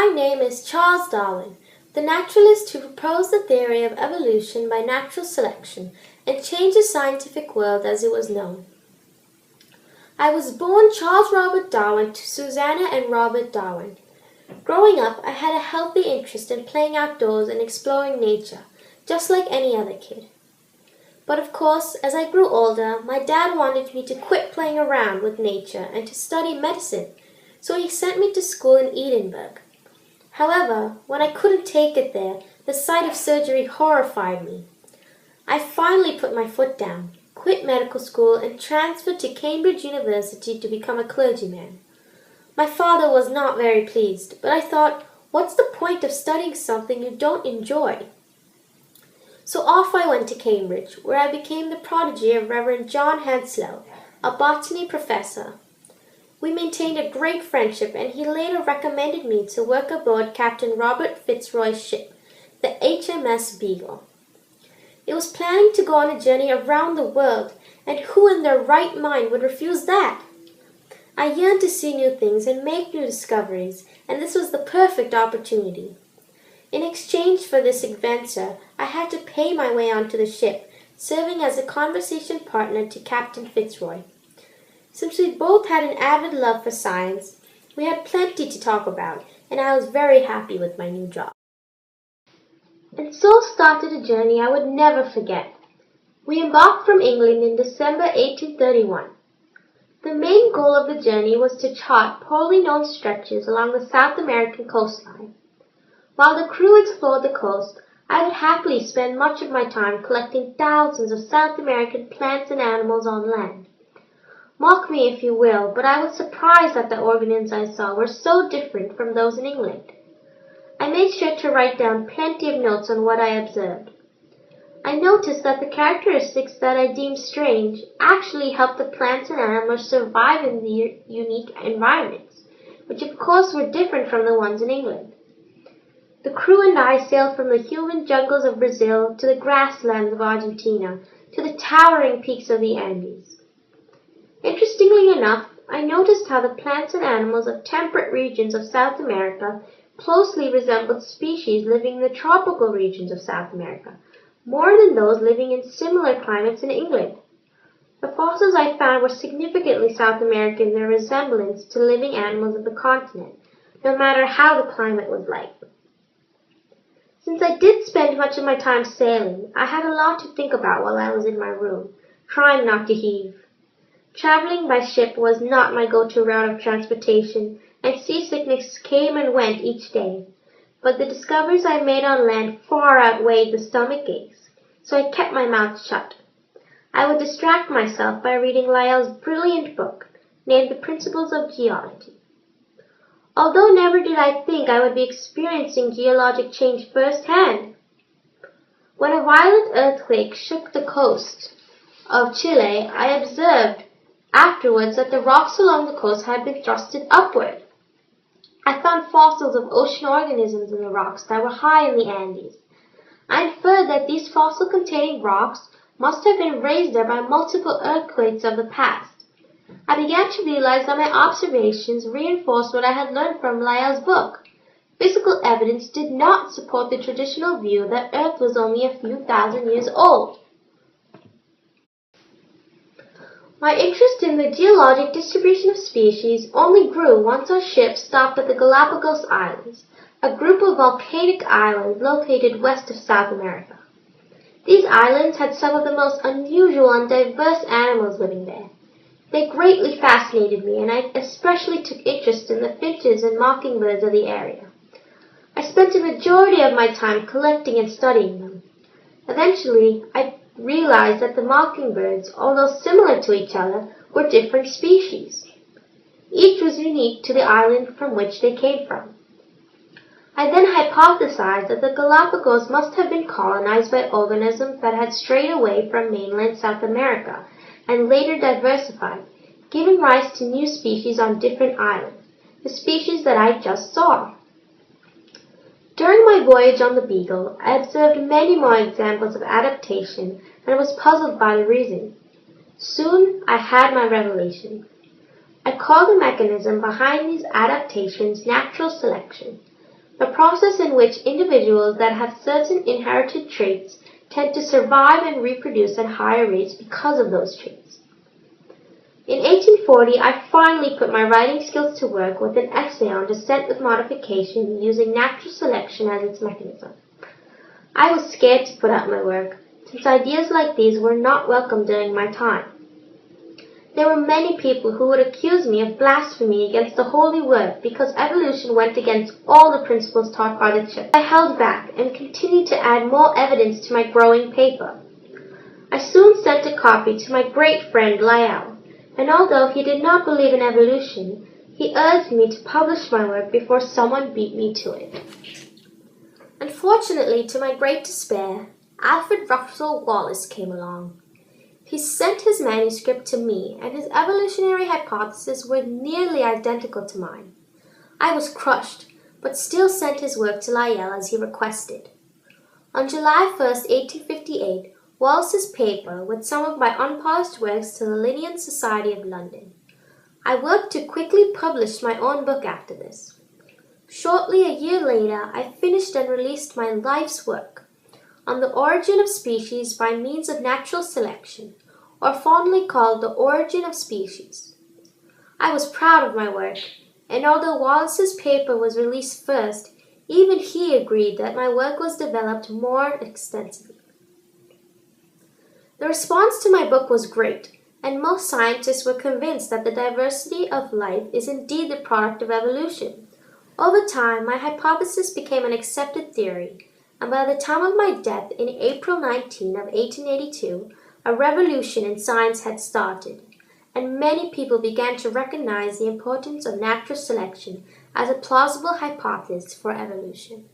My name is Charles Darwin, the naturalist who proposed the theory of evolution by natural selection and changed the scientific world as it was known. I was born Charles Robert Darwin to Susanna and Robert Darwin. Growing up, I had a healthy interest in playing outdoors and exploring nature, just like any other kid. But of course, as I grew older, my dad wanted me to quit playing around with nature and to study medicine, so he sent me to school in Edinburgh. However, when I couldn't take it there, the sight of surgery horrified me. I finally put my foot down, quit medical school, and transferred to Cambridge University to become a clergyman. My father was not very pleased, but I thought, what's the point of studying something you don't enjoy? So off I went to Cambridge, where I became the prodigy of Reverend John Henslow, a botany professor. We maintained a great friendship, and he later recommended me to work aboard Captain Robert Fitzroy's ship, the HMS Beagle. It was planning to go on a journey around the world, and who in their right mind would refuse that? I yearned to see new things and make new discoveries, and this was the perfect opportunity. In exchange for this adventure, I had to pay my way onto the ship, serving as a conversation partner to Captain Fitzroy. Since we both had an avid love for science, we had plenty to talk about, and I was very happy with my new job. And so started a journey I would never forget. We embarked from England in December 1831. The main goal of the journey was to chart poorly known stretches along the South American coastline. While the crew explored the coast, I would happily spend much of my time collecting thousands of South American plants and animals on land. Mock me if you will, but I was surprised that the organisms I saw were so different from those in England. I made sure to write down plenty of notes on what I observed. I noticed that the characteristics that I deemed strange actually helped the plants and animals survive in their unique environments, which of course were different from the ones in England. The crew and I sailed from the humid jungles of Brazil to the grasslands of Argentina to the towering peaks of the Andes. Interestingly enough, I noticed how the plants and animals of temperate regions of South America closely resembled species living in the tropical regions of South America, more than those living in similar climates in England. The fossils I found were significantly South American in their resemblance to living animals of the continent, no matter how the climate was like. Since I did spend much of my time sailing, I had a lot to think about while I was in my room, trying not to heave. Traveling by ship was not my go-to route of transportation, and seasickness came and went each day. But the discoveries I made on land far outweighed the stomach aches, so I kept my mouth shut. I would distract myself by reading Lyell's brilliant book, named The Principles of Geology. Although never did I think I would be experiencing geologic change firsthand. When a violent earthquake shook the coast of Chile, I observed afterwards that the rocks along the coast had been thrusted upward. I found fossils of ocean organisms in the rocks that were high in the Andes. I inferred that these fossil-containing rocks must have been raised there by multiple earthquakes of the past. I began to realize that my observations reinforced what I had learned from Lyell's book. Physical evidence did not support the traditional view that Earth was only a few thousand years old. My interest in the geologic distribution of species only grew once our ship stopped at the Galapagos Islands, a group of volcanic islands located west of South America. These islands had some of the most unusual and diverse animals living there. They greatly fascinated me, and I especially took interest in the finches and mockingbirds of the area. I spent a majority of my time collecting and studying them. Eventually, I realized that the mockingbirds, although similar to each other, were different species. Each was unique to the island from which they came from. I then hypothesized that the Galapagos must have been colonized by organisms that had strayed away from mainland South America and later diversified, giving rise to new species on different islands, the species that I just saw. During my voyage on the Beagle, I observed many more examples of adaptation and was puzzled by the reason. Soon I had my revelation. I call the mechanism behind these adaptations natural selection. a process in which individuals that have certain inherited traits tend to survive and reproduce at higher rates because of those traits. In 1840, I finally put my writing skills to work with an essay on descent with modification using natural selection as its mechanism. I was scared to put out my work, since ideas like these were not welcome during my time. There were many people who would accuse me of blasphemy against the holy word because evolution went against all the principles taught by the church. I held back and continued to add more evidence to my growing paper. I soon sent a copy to my great friend Lyell, and although he did not believe in evolution, he urged me to publish my work before someone beat me to it. Unfortunately, to my great despair, Alfred Russel Wallace came along. He sent his manuscript to me, and his evolutionary hypotheses were nearly identical to mine. I was crushed, but still sent his work to Lyell as he requested. On July 1, 1858, Wallace's paper with some of my unpolished works to the Linnean Society of London. I worked to quickly publish my own book after this. Shortly a year later, I finished and released my life's work on the origin of species by means of natural selection, or fondly called the origin of species. I was proud of my work, and although Wallace's paper was released first, even he agreed that my work was developed more extensively. The response to my book was great, and most scientists were convinced that the diversity of life is indeed the product of evolution. Over time, my hypothesis became an accepted theory, and by the time of my death in April 19 of 1882, a revolution in science had started, and many people began to recognize the importance of natural selection as a plausible hypothesis for evolution.